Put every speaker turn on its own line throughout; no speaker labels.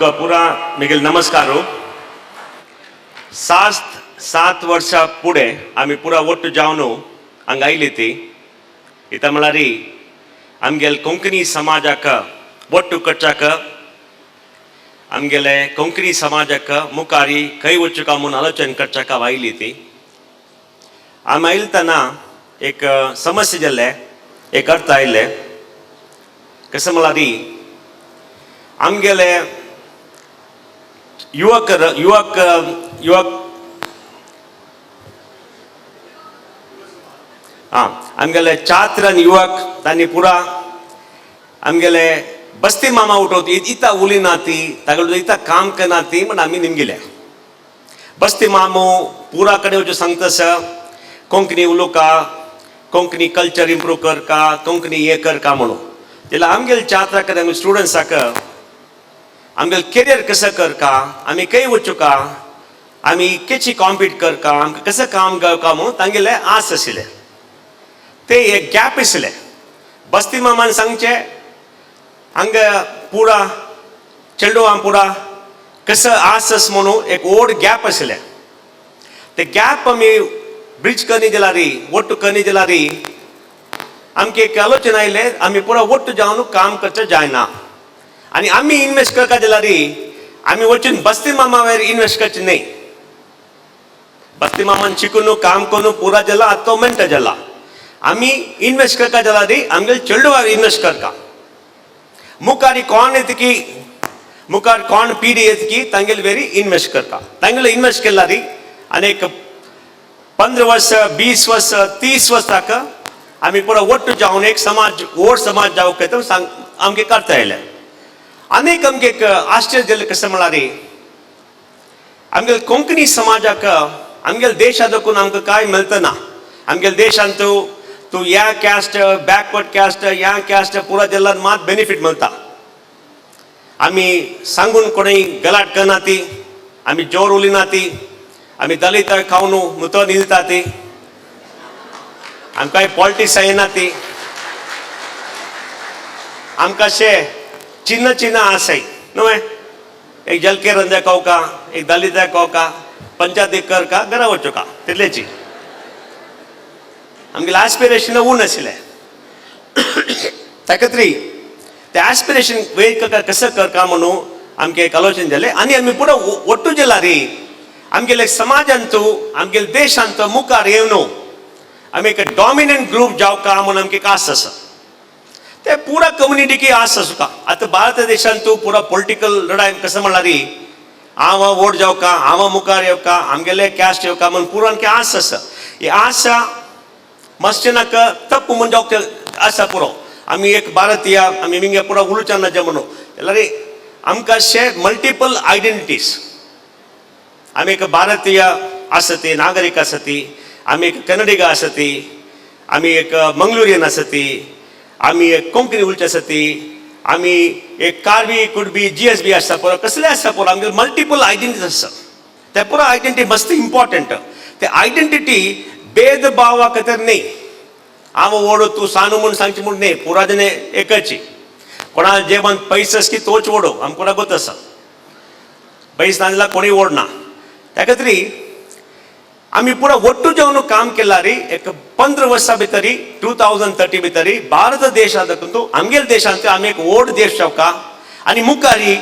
तुमका पुरा मिगेल नमस्कार हो. 7 वर्षा पुढे आम्ही पुरा ಒಟ್ಟು जावनो हंगायली इता म्हळ्यारी आमगेल कोंकणी समाजाक ಒಟ್ಟು कट्टाक आमगेले कोंकणी समाजाक मुखारी कೈ वचुका म्हणून आलोचन करचाक आयली ती. आमी आयलतना एक समस्या जाल्ले एक अर्थ आयले कसं म्हळ्यारी आमगेले युवक आमगेले छात्र आणि युवक तांणी पुरा आमगेले बस्ती मामा उठवती इता उलिना ती तागडो इता काम करना ती म्हण आमी निमगेले बस्ती मामो पुरा कडेन वचून सांगतास कोंकणी उलोवका कोंकणी कल्चर इम्प्रूव करका कोंकणी हे करका म्हणून जाल्यार आमगेले छात्राक आमगे स्टुडंट्साक आमगेले करियर कसं करका आमी खंय वचूका आमी केची कॉम्पीट करका आमकां कसं काम करका म्हणून तांगेले आस आशिल्ले ते एक गॅप आशिल्ले. बस्ती मामान सांगचे हांगा पुरा चेडवां पुरा कसं आस म्हणून एक व्हड गॅप आशिल्ले. ते गॅप आमी ब्रिज करनी जाल्यार ಒಟ್ಟು करनी जाल्यार आमकां एक आलोचना आयले आमी पुरा ಒಟ್ಟು जावन काम करचें जायना आनी आमी इन्वेस्ट करता जाल्यार आमी वचून बस्ती मामावर इन्वेस्ट करचें न्ही. बस्ती मामान शिकून काम करून पुरा जाला तो मेंट जाला आमी इन्वेस्ट करता जाल्यार आमगे चेडवार इन्वेस्ट करता मुखारी कोण येता की मुखार कोण पिढी येता की तांगेले वेरी इन्वेस्ट करता तांगेले इन्वेस्ट केल्यार आनीक 15 वर्ष 20 वर्ष 30 वर्ष तक आमी पुरा ಒಟ್ಟು जावन एक समाज व्हड समाज जावंक येता सांग आमगे करता येयले. आनीक आमगे एक आश्चर्य जालें कशें म्हळ्यार आमगे कोंकणी समाजाक आमगेले देशांत देखून आमकां कांय मेळतना आमगेले देशांत तूं ह्या कॅस्ट बॅकवर्ड कॅस्ट ह्या कॅस्ट पुरा जाल्यार मात बेनिफीट मेळटा. आमी सांगून कोणेय गलाट करना ती आमी जोर उलिना ती आमी दलित खावन मुतो निलता ती आमकां पॉलिटिक्स येना ती आमकां अशें चिन्ह आसाय न्हय एक जलके रंजा कवका एक दलित कवका पंचायती करका घरा वचोका तितलेची आमगे एस्पिरेशन उण आशिल्ले ताका तरी ते एस्पिरेशन वेट करता कसं करका म्हणून आमकां एक आलोचन जालें आनी आमी पुरो ಒಟ್ಟು जाल्यार आमगेले समाजांत आमगेले देशांत मुखार येवन आमी एक डॉमिनंट ग्रूप जावका म्हणून आमकां एक आस आसा. ते पुरा कम्युनिटीकी आस आसुका आतां भारत देशांत पुरा पॉलिटिकल लढाय कसं म्हळ्यार हांव वोट जावका हांव मुखार येवका आमगेले कॅस्ट येवका म्हणून पुरान आस आसा. ही आस मातशें नाका तप्प म्हणून जावंक आसा पुरो आमी एक भारतीय आमी हिंगे पुरा उलूच्या नजे म्हणून जाल्यार आमकां अशें मल्टिपल आयडेंटिटीज आमी एक भारतीय आसा ती नागरीक आसा ती आमी एक कन्नडिगा आसा ती आमी एक मंगलुरियन आसा ती आमी एक कोंकणी उलची आसा ती आमी एक कार्बी कुडबी GSB आसता पळय कसले आसता पळय आमगे मल्टिपल आयडेंटिटीज आसा. ते पुरो आयडेंटिटी मस्त इम्पॉर्टंट. ते आयडेंटिटी भेदभावा खातीर न्ही हांव व्हड तूं सानू म्हूण सांगचें म्हूण न्ही पुरा जणे एकची कोणा जेवण पयस आसा की तोच व्हडो आमकां पुरा गोत आसा पयस ना जाल्यार कोणूय व्हड ना. ताका तरी आमी पुरा ಒಟ್ಟು जावन काम केल्यार एक 15 वर्सां भितर 2030 भितर भारत देशांत आमगेले देशांत आमी एक व्हड देश जावका आनी मुखारी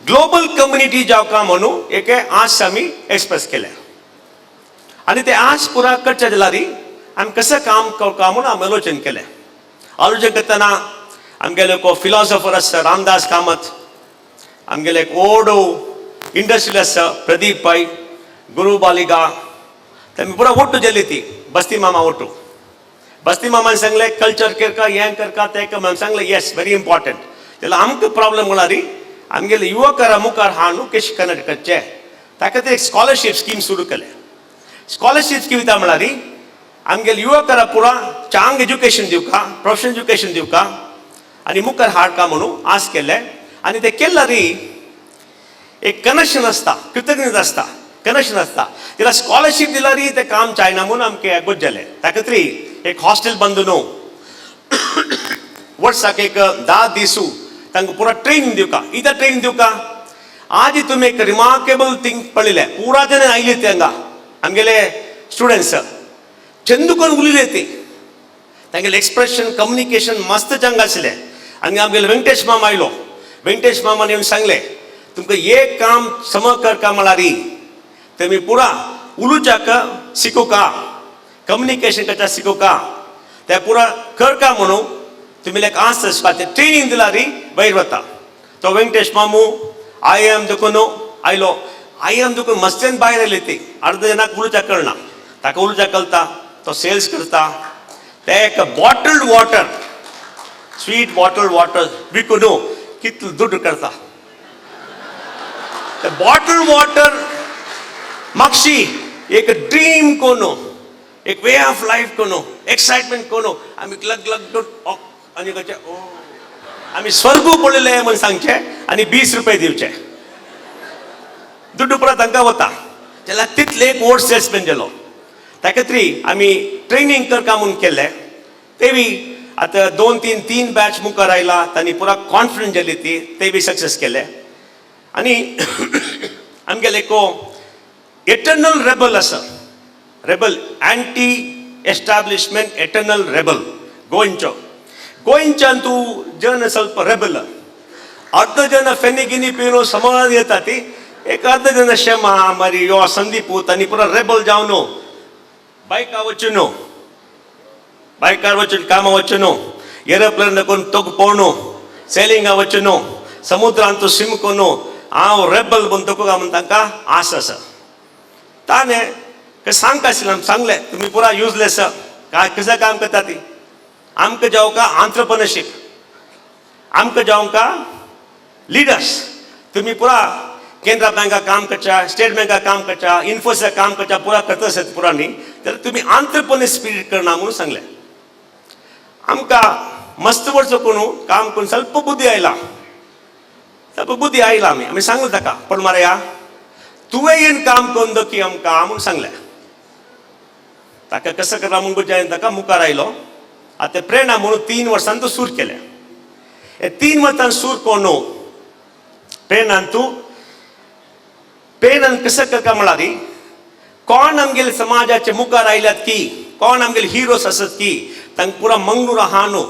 ग्लोबल कम्युनिटी जावका म्हणून एक आस आमी एक्सप्रेस केल्या आनी ते आस पुरा करचे जाल्यार आमी कसं काम करता म्हणून आमी आलोचन केलें. आलोचन करतना आमगेले एक फिलॉसॉफर आसा रामदास कामत आमगेले एक व्हड इंडस्ट्रियल आसा प्रदीप पै गुरू बालिगा तेमी पुरा ಒಟ್ಟು जाली ती बस्ती मामा ಒಟ್ಟು बस्ती मामान सांगले कल्चर करका हें करका तें कर म्हणून सांगले येस व्हेरी इम्पॉर्टंट. जाल्यार आमकां प्रॉब्लेम म्हळ्यार आमगेले युवकारा मुखार हाडून कशें कनेक्ट करचें ताका खातीर एक स्कॉलरशीप स्कीम सुरू केलें. स्कॉलरशीप स्कीम दिता म्हळ्यार आमगेले युवकारा पुरा चांग एज्युकेशन दिवका प्रोफेशनल एज्युकेशन दिवका आनी मुखार हाडका म्हणून आस केलें आनी ते केल्यार एक कनेक्शन आसता कृतज्ञता आसता कनेक्शन आसता जाल्यार स्कॉलरशीप दिल्यार ते काम जायना म्हणून आमकां एकूच जालें. ताका तरी एक हॉस्टेल बंद न्हू वर्साक एक 10 दीस तांकां पुरो ट्रेनिंग दिवका इधर ट्रेनिंग दिवका आज तुम्ही एक रिमार्केबल थिंग पडलेले पुरा जण आयले ते हांगा आमगेले स्टुडंट्स चंदू करून उलयले ते तांगेले एक्सप्रेशन कम्युनिकेशन मस्त चंग आसले आनी आमगेले वेंकटेश मामा आयलो वेंकटेश मामान येवन सांगले तुमकां एक काम सम करका म्हळ्यार तुमी पुरा उलोवच्याक शिकोवका कम्युनिकेशन करता शिकोवका ते पुरा करका म्हणून तुमी लायक आस ट्रेनिंग दिला री भायर वता तो वेंकटेश मामू आय देखून आयलो आय देखून मस्तेन भायर आयले ती अर्ध जनाक उलोवच्याक कळना ताका उलोवच्याक कळटा तो सेल्स करता ते एक bottled water sweet bottled water विकून कितलो दुड्ड करता ते बॉटल्ड वॉटर म्हापशी एक ड्रीम कोनो एक वे ऑफ लाइफ कोनो एक्साइटमेंट कोनो आमी लग लग आनी कशें ओ आमी स्वर्ग पडलेले म्हण सांगचे आनी 20 रुपये दिवचे दुड्ड परत तांकां वता जाल्यार तितले एक व्हड सेल्समॅन जालो ताका तरी आमी ट्रेनिंग करता म्हूण केले तेवी आतां 2-3 बॅच मुखार आयला तांणी पुरा कॉन्फिडंट जाली ती ते बी सक्सेस केले आनी आमगेले एक एटर्नल रेबल आसा rebel anti establishment eternal rebel गोंयच्यान तूं जन ಸ್ವಲ್ಪ रेबल अर्ध जन फेनी गिनी पिरो समाज येता ती एक अर्ध जन शेमा मरी यो संदीप तांणी पुरा रेबल जावन बायका वचून बायकार वचून कामां वचून एरोप्लेन कोण तोग पोवणू सेलिंगा वचून समुद्रांत तूं स्विम कोन हांव रेबल म्हूण तोको म्हूण तांकां आस आसा ताणें सांगता आशिल्लें आमी सांगलें तुमी पुरा युजलेस कशें काम करता ती आमकां जावंका आंत्रप्रनरशीप आमकां जावंका लिडर्स तुमी पुरा केंद्र बँका काम करच्या स्टेट बँका काम करच्या इन्फोसिसा काम करच्या पुरा करता आसत पुरा न्ही जाल्यार तुमी आंत्रप्रनर स्पिरीट करना म्हणून सांगलें आमकां मस्त वर्स कोण काम करून ಸ್ವಲ್ಪ बुद्धी आयला आमी सांगलें ताका पण मारया तुवें येवन काम करून दोकी आमकां म्हणून सांगलें ताका कसं करता म्हणून बुजायन ताका मुखार आयलो आतां प्रेरणा म्हणून 3 वर्सांनी तो सूर केलें हे 3 वर्सांनी सूर कोण प्रेरणान तूं प्रेरणान कसं करता म्हळ्यार कोण आमगेले समाजाचे मुखार आयल्यात की कोण आमगेले हिरोस आसत की तांकां पुरा मंगळूर आहा न्हू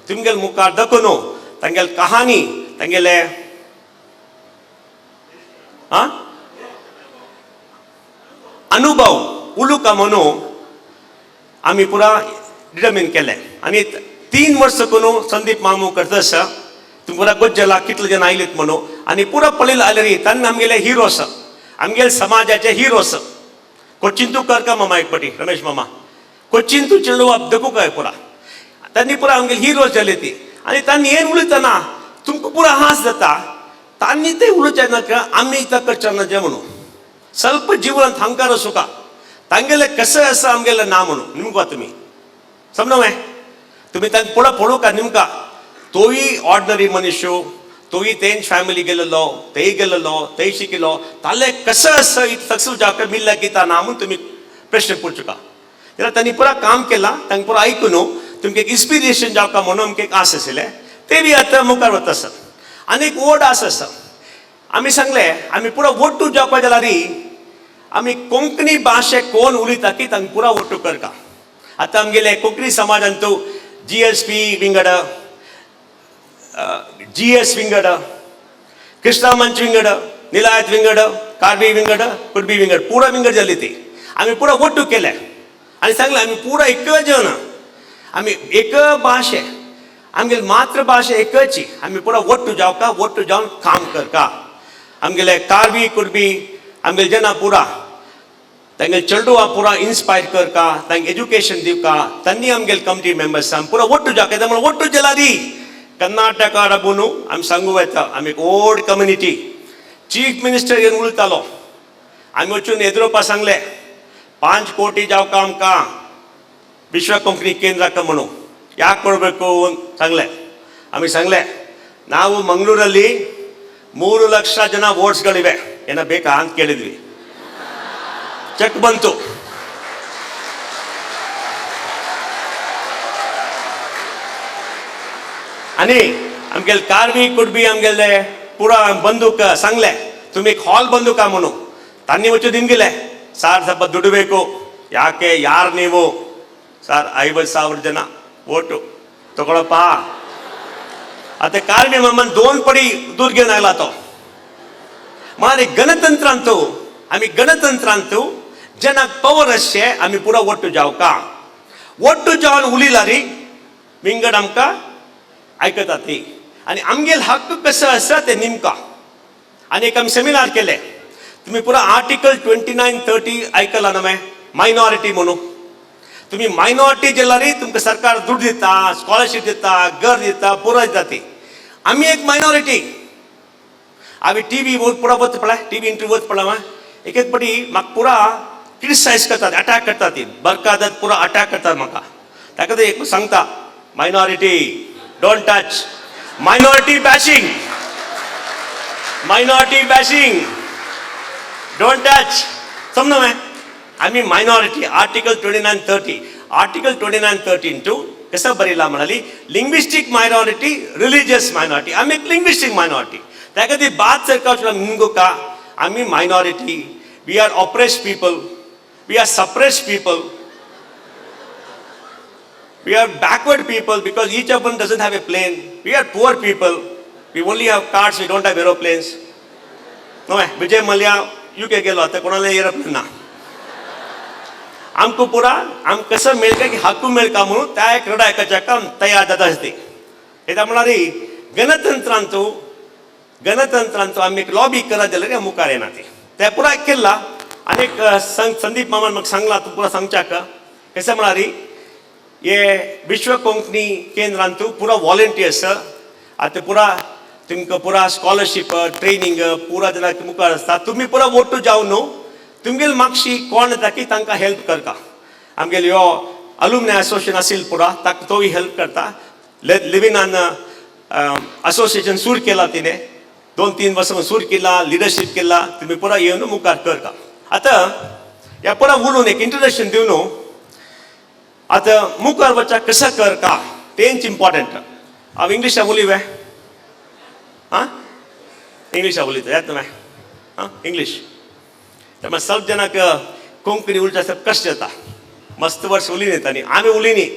तुमगेले मुखार दाखोवन तांगेले कहानी तांगेले अनुभव उलुका म्हणून आमी पुरा डिटर्मिन केले आनी 3 वर्स कोण संदीप मामू करता आसा तुमी पुरा गोज्जला कितले जन आयलेत म्हणून आनी पुरा पळयलें जाल्यार तांणी आमगेले हिरोस आमगेले समाजाचे हिरोस कोच्चिन तूं करका मामा एक पाटी रमेश मामा कोच्चिन तूं चेडू देखू काय पुरा तांणी पुरा आमगेले हिरोस जाले ती आनी तांणी हें उलयतना तुमकां पुरा हांस जाता तांणी ते उलोवचें ना आमी इतलें करचें ना जें म्हणून ಸ್ವಲ್ಪ जीवन हंकार सुका तांगेले कशें आसा आमगेलें ना म्हणून निमका तुमी समजवे तुमी तांकां पुढे पळोवं का निमका तोय ऑर्डिनरी मनुष्य तोय तेंच फॅमिली गेलेलो तेय गेलेलो तेय शिकिलो ताले कशें आसा सक्सेस जावपाक मिल्ल्या किता ना म्हणून तुमी प्रश्न पुरचो का जाल्यार तांणी पुरा काम केलां तांकां पुरा आयकून तुमकां एक इन्स्पिरेशन जावका म्हणून आमकां एक आस आशिल्लें ते बी आतां मुखार वता आसत आनी एक व्हड आस आसा आमी सांगलें आमी पुरा वट्टू जावपा जाल्यार आमी कोंकणी भाशे कोण उलयता की तांकां पुरा वट्टू करता आतां आमगेले कोंकणी समाजान तूं GSP विंगड GS विंगड कृष्णा मंच विंगड निलायत विंगड कार्बी विंगड कुडबी विंगड पुरा विंगड जाली ती आमी पुरा वट्टू केले आनी सांगलें आमी पुरा एक जन आमी एक भाशे आमगेली मातृभाषा एकची आमी पुरा वट्टू जावका वट्टू जावन काम करका आमगेले कार्बी कुडबी आमगेले जना पुरा तांगेले चेडूआ पुरा इन्स्पायर करका तांकां एज्युकेशन दिवका तांणी आमगेले कमिटी मेंबर्स पुरा वट्टू जावका म्हणून वट्टू जाल्यार कर्नाटका राबून आमी सांगू येता आमी एक व्हड कम्युनिटी चीफ मिनिस्टर येवन उलयतालो आमी वचून एदरोवपा सांगलें 5 कोटी जावका आमकां विश्व कोंकणी केंद्राक म्हणून ಯಾಕೆ ಕೊಡಬೇಕು ಅಂತ सांगले आमी सांगले ನಾವು ಮಂಗಳೂರಲ್ಲಿ 3 ಲಕ್ಷ ಜನ ವೋಟ್ಸ್ಗಳಿವೆ ಏನ ಬೇಕಾ ಅಂತ ಕೇಳಿದ್ವಿ ಚೆಕ್ ಬಂತು आणि आमगेले कार्बी कुडबी आमगेले पुरा बंदूक सांगले तुम्ही ಹಾಲ್ ಬಂದು ಕಾಮನು ತನ್ನಿ ಮುಚ್ಚು ನಿಮ್ಗಿಲ್ಲ ಸಾರ್ ಸ್ವಲ್ಪ ದುಡ್ಡು ಬೇಕು ಯಾಕೆ ಯಾರು ನೀವು ಸರ್ 50,000 ಜನ ಓಟು ತಗೊಳಪ್ಪ आता काल मी मम्मन 2 पडी दूर घेऊन आला तो मारे गणतंत्रांतू आम्ही गणतंत्रांतू जनाक पवर असे आम्ही पुरा ओट्टू जाऊ का ओट्टू जाऊन उलीला री विंगड आमका ऐकतात ती आणि आमगेल हक्क कसं असं ते निमका आणि एक आम्ही सेमिनार केले तुम्ही पुरा आर्टिकल 29-30 ऐकला ना मैं मायनॉरिटी म्हणून तुम्ही मायनॉरिटी जेलारी तुमका सरकार दूध देता स्कॉलरशिप देता घर देता पुरा देते आम्ही एक मायनॉरिटी आम्ही टीव्ही पुरा बघत पडला टीव्ही इंटरव्यू बघत पडला एक एक पडी मग पुरा क्रिटिसाइज करतात अटॅक करतात बरकादत पुरा अटॅक करतात म्हाका ताका एक सांगता minority don't touch minority bashing don't touch समजा मैं आम्ही मायनॉरिटी आर्टिकल 29-30 इंटू कसं बरीला म्हणाली लिंग्विस्टिक मायनॉरिटी रिलीजियस मायनॉरिटी आम्ही एक लिंग्विस्टिक मायनॉरिटी त्याका ती बात सरकार निंगू का आम्ही minority we are oppressed people we are suppressed people we are backward people because each of them doesn't have a plane we are poor people we only have cars we don't have aeroplanes no Vijay Mallya UK गेलो आता कोणाला aeroplane ना आमको पुरा आम कसं मिळेल का की हक्कू मिळेल का म्हणून त्या एक रडा एकाच्या काम तयार जात असते हे म्हणाली गणतंत्रांचो आम्ही एक लॉबी करत दिलं रे मुखार येणार ते त्या पुरा केला अनेक संदीप मामान मग सांगला तू पुरा सांगचा का कसं म्हणाली ये विश्व कोंकणी केंद्रांतू पुरा व्हॉलेंटियर्स आता पुरा तुमकां पुरा स्कॉलरशिप ट्रेनिंग पुरा जना मुखार असता तुम्ही पुरा वोटू जाऊ न्हू तुमगेल मागशी कोण येता की तांकां हेल्प करता आमगेल यो अलुमनाय असोसिएशन असेल पुरा ताका तोय हेल्प करता लिव्हिंग असोसिएशन सूर केला तिने 2-3 वर्सां सूर केला लिडरशिप केला तुम्ही पुरा येवन मुखार करता आता या पुरा उलोवन एक इंट्रोडक्शन दिवन आता मुखार वचा कसं कर का तेंच इम्पॉर्टंट हांव इंग्लिशां उलयवें हां इंग्लिशां उलयता येता माय हां इंग्लिश त्यामुळे सब जनाक कोंकणी उलयता सब कश्ट जाता मस्त वर्स उलयन येता न्ही आमी उलयनी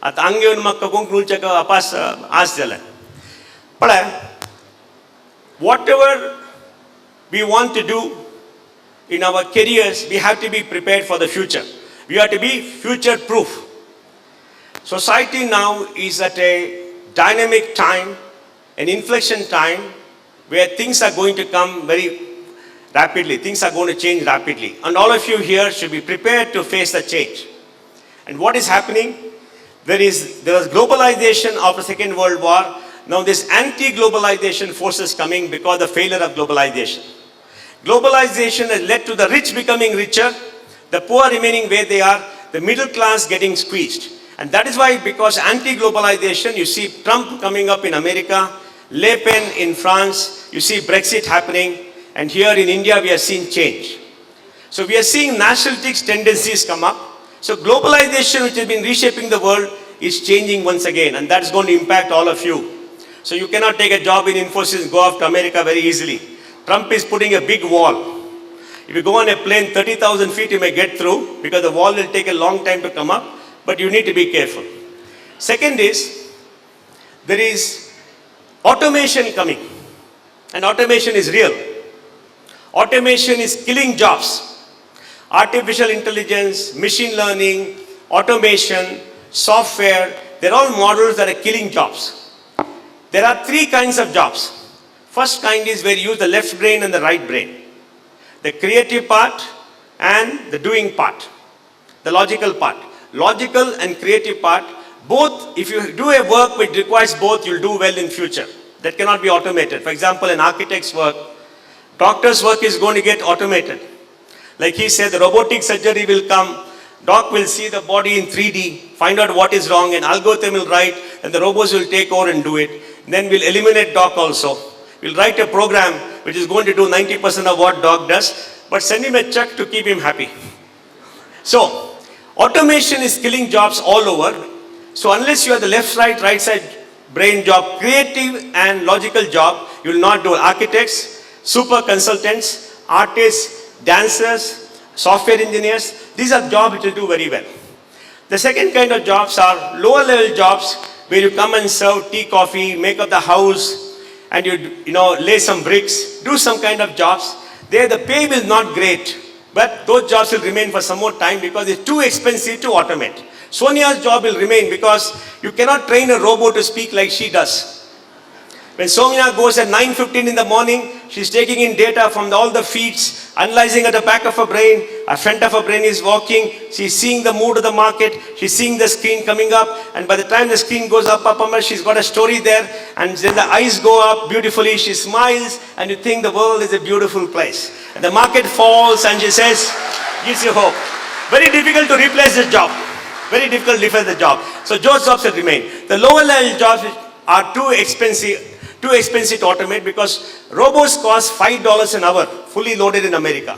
आतां हांगा येवन म्हाका कोंकणी उलयच्याक अपास आस जालें पळय whatever we want to do in our careers we have to be prepared for the future we have to be future proof society now is at a dynamic time an inflection time where things are going to come very rapidly things are going to change rapidly and all of you here should be prepared to face the change and what is happening there was globalization after the Second World War now this anti-globalization forces coming because of the failure of globalization has led to the rich becoming richer the poor remaining where they are the middle class getting squeezed and that is why because anti-globalization you see Trump coming up in America Le Pen in France you see Brexit happening and here in India we are seeing change so we are seeing nationalistic tendencies come up so globalization which has been reshaping the world is changing once again and that is going to impact all of you so you cannot take a job in Infosys and go off to America very easily Trump is putting a big wall if you go on a plane 30,000 feet you may get through because the wall will take a long time to come up but you need to be careful second is there is automation coming and automation is real automation is killing jobs artificial intelligence machine learning automation software they're all models that are killing jobs there are 3 kinds of jobs first kind is where you use the left brain and the right brain the creative part and the doing part the logical part logical and creative part both if you do a work which requires both you'll do well in future that cannot be automated for example an architect's work doctor's work is going to get automated like he said the robotic surgery will come doc will see the body in 3D find out what is wrong and algorithm will write and the robots will take over and do it then we'll eliminate doc also we'll write a program which is going to do 90% of what doc does but send him a check to keep him happy so automation is killing jobs all over so unless you have the left right side brain job creative and logical job you will not do architects super consultants, artists, dancers, software engineers. These are jobs which will do very well. The second kind of jobs are lower level jobs where you come and serve tea, coffee, make up the house, and you lay some bricks, do some kind of jobs. There the pay is not great, but those jobs will remain for some more time because it's too expensive to automate. Sonia's job will remain because you cannot train a robot to speak like she does. When Sonia goes at 9:15 in the morning, she's taking in data from all the feeds, analyzing at the back of her brain. Her front of her brain is working. She's seeing the mood of the market. She's seeing the screen coming up. And by the time the screen goes up, she's got a story there. And then the eyes go up beautifully. She smiles and you think the world is a beautiful place. And the market falls and she says, gives you hope. Very difficult to replace this job. Very difficult to replace the job. So those jobs will remain. The lower level jobs are too expensive to automate because robots cost $5 an hour, fully loaded in America.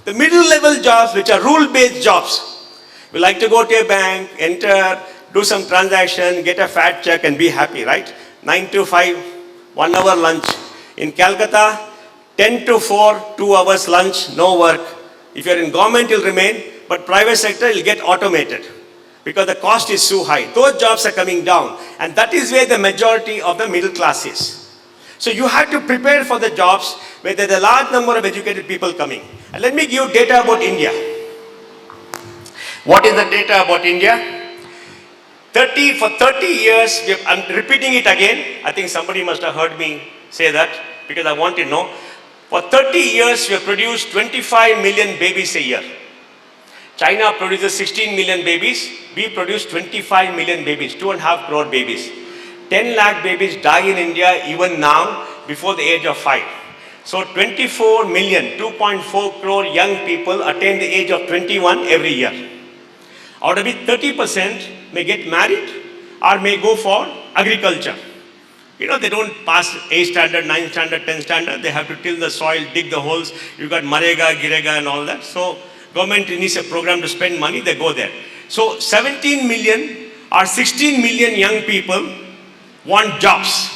The middle level jobs, which are rule-based jobs, we like to go to a bank, enter, do some transaction, get a fat check and be happy, right? 9 to 5, 1 hour lunch. In Calcutta, 10 to 4, 2 hours lunch, no work. If you're in government, you'll remain, but private sector will get automated because the cost is so high. Those jobs are coming down, and that is where the majority of the middle class is. So you have to prepare for the jobs where there's a large number of educated people coming. And let me give you data about India. What is the data about India? For 30 years, I'm repeating it again. I think somebody must have heard me say that because I want to know. For 30 years, we have produced 25 million babies a year. China produces 16 million babies. We produce 25 million babies, 2.5 crore babies. 10 lakh babies die in India even now before the age of 5. So 24 million, 2.4 crore young people attain the age of 21 every year. Out of it, 30% may get married or may go for agriculture. They don't pass 8 standard, 9 standard, 10 standard. They have to till the soil, dig the holes. You've got Marega, Girega and all that. So government needs a program to spend money, they go there. So 17 million or 16 million young people want jobs.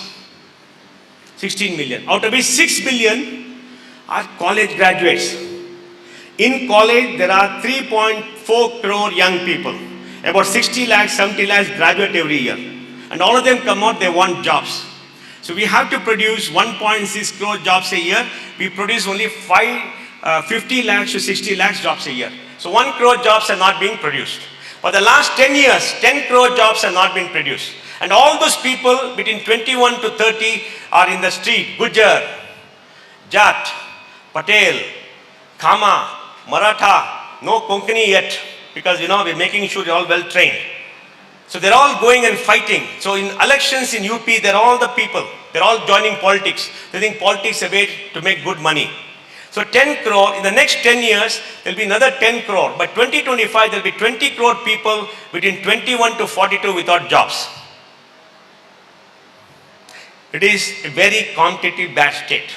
16 million. Out of which 6 million are college graduates. In college, there are 3.4 crore young people. About 60 lakhs, 70 lakhs graduate every year. And all of them come out, they want jobs. So we have to produce 1.6 crore jobs a year. We produce only 50 lakhs to 60 lakhs jobs a year. So 1 crore jobs are not being produced. For the last 10 years, 10 crore jobs have not been produced. And all those people between 21 to 30 are in the street. Gujar, Jat, Patel, Kama, Maratha, no Konkani yet. Because we're making sure they're all well trained. So they're all going and fighting. So in elections in UP, they're all the people. They're all joining politics. They think politics is a way to make good money. So 10 crore, in the next 10 years, there'll be another 10 crore. By 2025, there'll be 20 crore people between 21 to 42 without jobs. It is a very competitive bad state.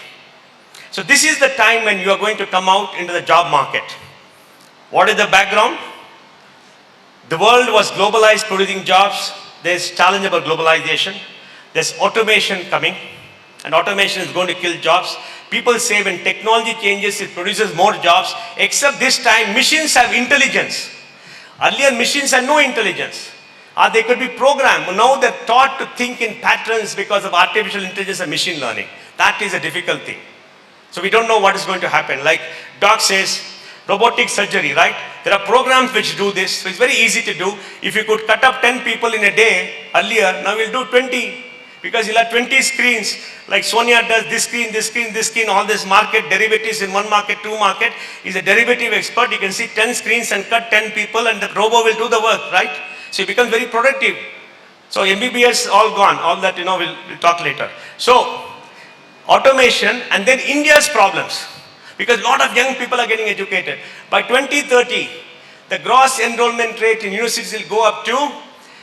So this is the time when you are going to come out into the job market. What is the background? The world was globalized, producing jobs. There's challenge about globalization. There's automation coming, and automation is going to kill jobs. People say when technology changes, it produces more jobs, except this time machines have intelligence. Earlier machines had no intelligence. Or they could be programmed. Now they're taught to think in patterns because of artificial intelligence and machine learning. That is a difficult thing. So we don't know what is going to happen. Like Doc says, robotic surgery, right? There are programs which do this. So it's very easy to do. If you could cut up 10 people in a day earlier, now we'll do 20. Because you'll have 20 screens. Like Sonia does this screen, this screen, this screen, all this market, derivatives in one market, two market. He's a derivative expert. You can see 10 screens and cut 10 people and the robot will do the work, right? So it becomes very productive. So MBBS all gone. All that, we'll talk later. So automation and then India's problems. Because a lot of young people are getting educated. By 2030, the gross enrollment rate in universities will go up to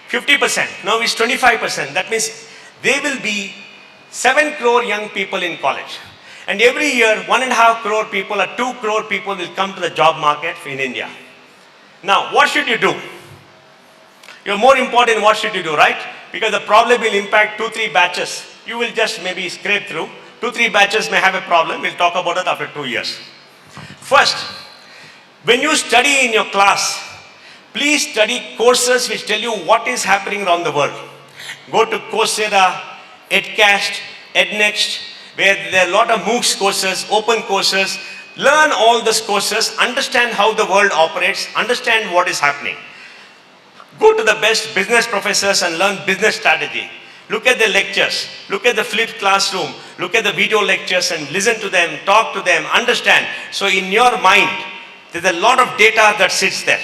50%. Now it's 25%. That means there will be 7 crore young people in college. And every year, 1.5 crore people or 2 crore people will come to the job market in India. Now, what should you do? You're more important, what should you do, right? Because the problem will impact 2-3 batches. You will just maybe scrape through. 2-3 batches may have a problem. We'll talk about it after 2 years. First, when you study in your class, please study courses which tell you what is happening around the world. Go to Coursera, EdCast, EdNext, where there are a lot of MOOCs courses, open courses. Learn all these courses, understand how the world operates, understand what is happening. Go to the best business professors and learn business strategy. Look at the lectures, look at the flipped classroom, look at the video lectures and listen to them, talk to them, understand. So in your mind, there's a lot of data that sits there.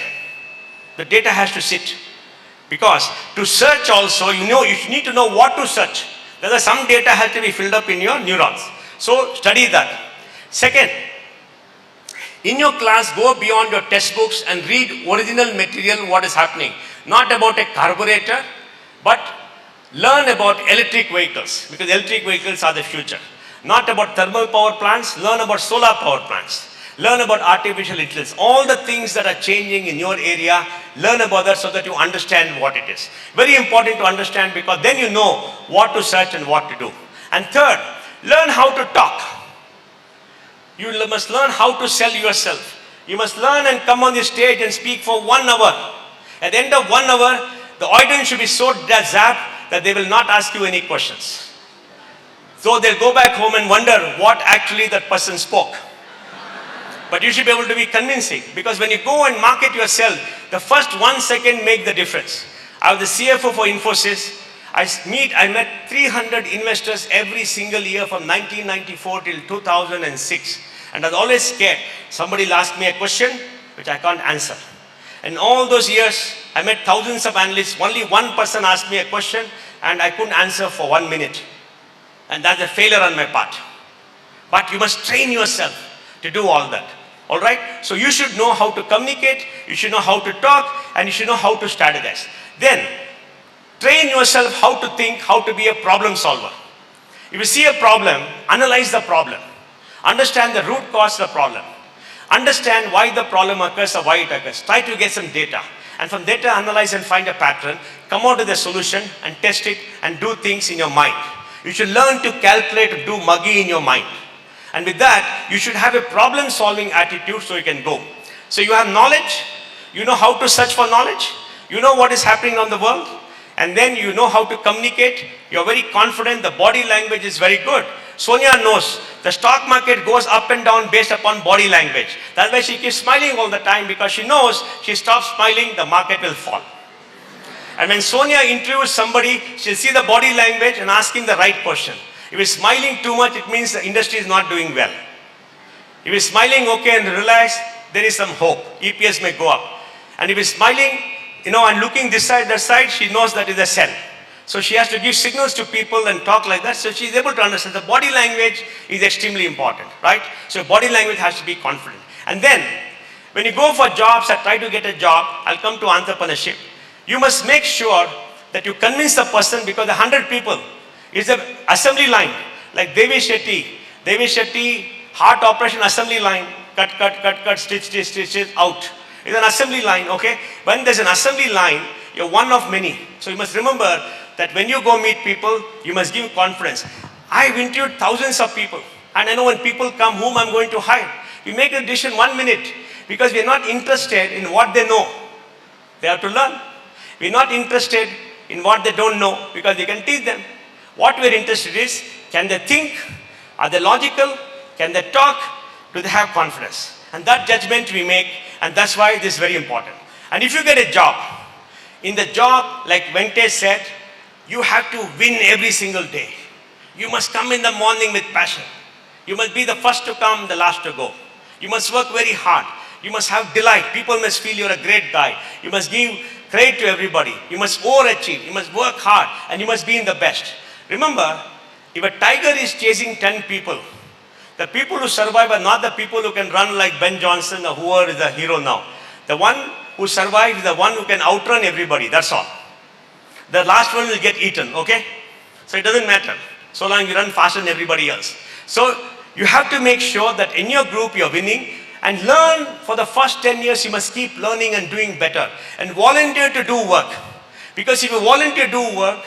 The data has to sit. Because to search also, you need to know what to search. There are some data has to be filled up in your neurons. So study that. Second, in your class, go beyond your textbooks and read original material, what is happening. Not about a carburetor, but learn about electric vehicles, because electric vehicles are the future. Not about thermal power plants, learn about solar power plants. Learn about artificial intelligence. All the things that are changing in your area, learn about that so that you understand what it is. Very important to understand, because then you know what to search and what to do. And third, learn how to talk. You must learn how to sell yourself. You must learn and come on the stage and speak for 1 hour. At the end of 1 hour, the audience should be so zapped that they will not ask you any questions. So they'll go back home and wonder what actually that person spoke. But you should be able to be convincing, because when you go and market yourself, the first 1 second make the difference. I was the CFO for Infosys. I met 300 investors every single year from 1994 till 2006. And I was always scared. Somebody will ask me a question which I can't answer. In all those years, I met thousands of analysts. Only one person asked me a question and I couldn't answer for 1 minute. And that's a failure on my part. But you must train yourself to do all that. All right? So you should know how to communicate, you should know how to talk, and you should know how to strategize. Then, train yourself how to think, how to be a problem solver. If you see a problem, analyze the problem. Understand the root cause of the problem. Understand why the problem occurs or why it occurs. Try to get some data. And from data, analyze and find a pattern. Come out with a solution and test it and do things in your mind. You should learn to calculate, do muggy in your mind. And with that, you should have a problem-solving attitude so you can go. So you have knowledge. You know how to search for knowledge. You know what is happening on the world. And then you know how to communicate. You're very confident. The body language is very good. Sonia knows the stock market goes up and down based upon body language. That's why she keeps smiling all the time, because she knows she stops smiling, the market will fall. And when Sonia interviews somebody, she'll see the body language and ask him the right question. If he's smiling too much, it means the industry is not doing well. If he's smiling okay and relaxed, there is some hope. EPS may go up. And if he's smiling, and looking this side, that side, she knows that is a sell. So she has to give signals to people and talk like that, so she's able to understand. The body language is extremely important, right? So body language has to be confident. And then, when you go for jobs or try to get a job, I'll come to entrepreneurship. You must make sure that you convince the person, because the 100 people is the assembly line. Like Devi Shetty, heart operation assembly line, cut, stitch, out. It's an assembly line, okay? When there's an assembly line, you're one of many. So you must remember that when you go meet people, you must give confidence. I've interviewed thousands of people, and I know when people come whom I'm going to hire. You make a decision 1 minute, because we're not interested in what they know. They have to learn. We're not interested in what they don't know, because we can teach them. What we're interested in is, can they think? Are they logical? Can they talk? Do they have confidence? And that judgment we make, and that's why this is very important. And if you get a job, in the job, like Venkatesh said, you have to win every single day. You must come in the morning with passion. You must be the first to come, the last to go. You must work very hard. You must have delight. People must feel you're a great guy. You must give credit to everybody. You must overachieve. You must work hard, and you must be in the best. Remember, if a tiger is chasing 10 people, the people who survive are not the people who can run like Ben Johnson or whoever is the hero now. The one who survives is the one who can outrun everybody, that's all. The last one will get eaten, okay? So it doesn't matter, so long you run faster than everybody else. So you have to make sure that in your group you're winning, and learn. For the first 10 years you must keep learning and doing better. And volunteer to do work. Because if you volunteer to do work,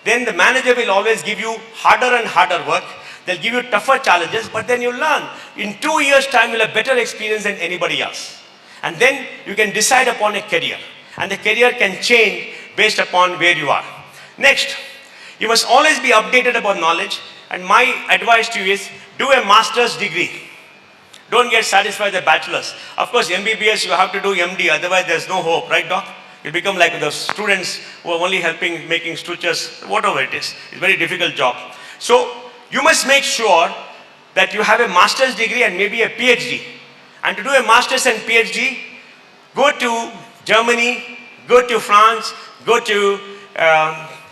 then the manager will always give you harder and harder work. They'll give you tougher challenges, but then you learn. In 2 years' time, you'll have better experience than anybody else. And then you can decide upon a career. And the career can change based upon where you are. Next, you must always be updated about knowledge. And my advice to you is, do a master's degree. Don't get satisfied with a bachelor's. Of course, MBBS, you have to do MD, otherwise there's no hope, right, doc? You become like the students who are only helping, making sutures, whatever it is. It's a very difficult job. So, you must make sure that you have a master's degree and maybe a PhD. And to do a master's and PhD, go to Germany, go to France, go to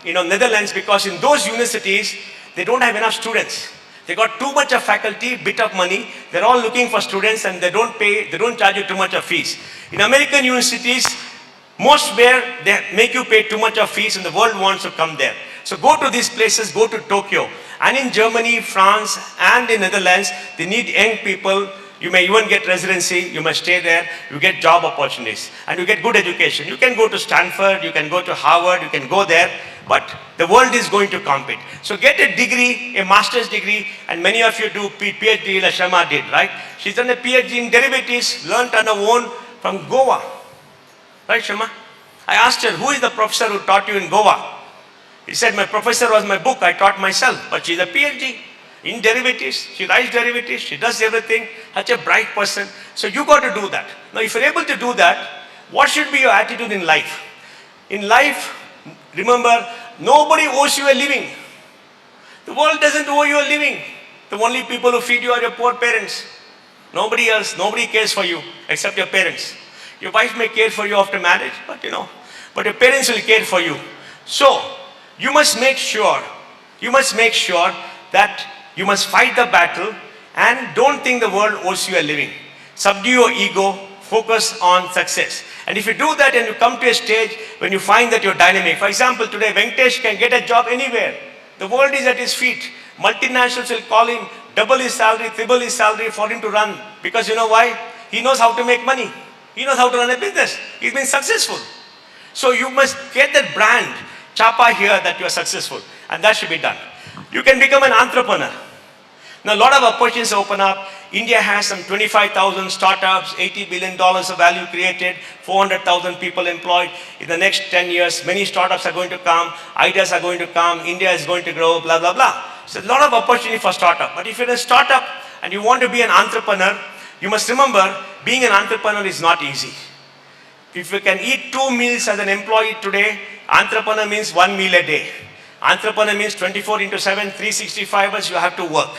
Netherlands, because in those universities, they don't have enough students. They got too much of faculty, bit of money. They're all looking for students and they don't charge you too much of fees. In American universities, most where they make you pay too much of fees and the world wants to come there. So go to these places, go to Tokyo. And in Germany, France, and in Netherlands, they need young people. You may even get residency, you must stay there, you get job opportunities, and you get good education. You can go to Stanford, you can go to Harvard, you can go there, but the world is going to compete. So get a degree, a master's degree, and many of you do PhD, like Shama did, right? She's done a PhD in derivatives, learned on her own from Goa. Right, Shama? I asked her, who is the professor who taught you in Goa? He said, my professor was my book, I taught myself, but she's a PhD. In derivatives, she writes derivatives, she does everything, such a bright person. So you got to do that. Now if you're able to do that, what should be your attitude in life? In life, remember, nobody owes you a living. The world doesn't owe you a living. The only people who feed you are your poor parents. Nobody else, nobody cares for you except your parents. Your wife may care for you after marriage, but your parents will care for you. So, you must make sure that you must fight the battle and don't think the world owes you a living. Subdue your ego, focus on success. And if you do that and you come to a stage when you find that you're dynamic, for example, today Venkatesh can get a job anywhere. The world is at his feet. Multinationals will call him, double his salary, triple his salary for him to run. Because you know why? He knows how to make money. He knows how to run a business. He's been successful. So you must get that brand, chapa here, that you are successful. And that should be done. You can become an entrepreneur. Now a lot of opportunities open up. India has some 25,000 startups, $80 billion of value created, 400,000 people employed. In the next 10 years, many startups are going to come, ideas are going to come, India is going to grow, blah, blah, blah. So a lot of opportunity for startup. But if you're a startup and you want to be an entrepreneur, you must remember, being an entrepreneur is not easy. If you can eat 2 meals as an employee today, entrepreneur means 1 meal a day. Entrepreneur means 24/7, 365 hours you have to work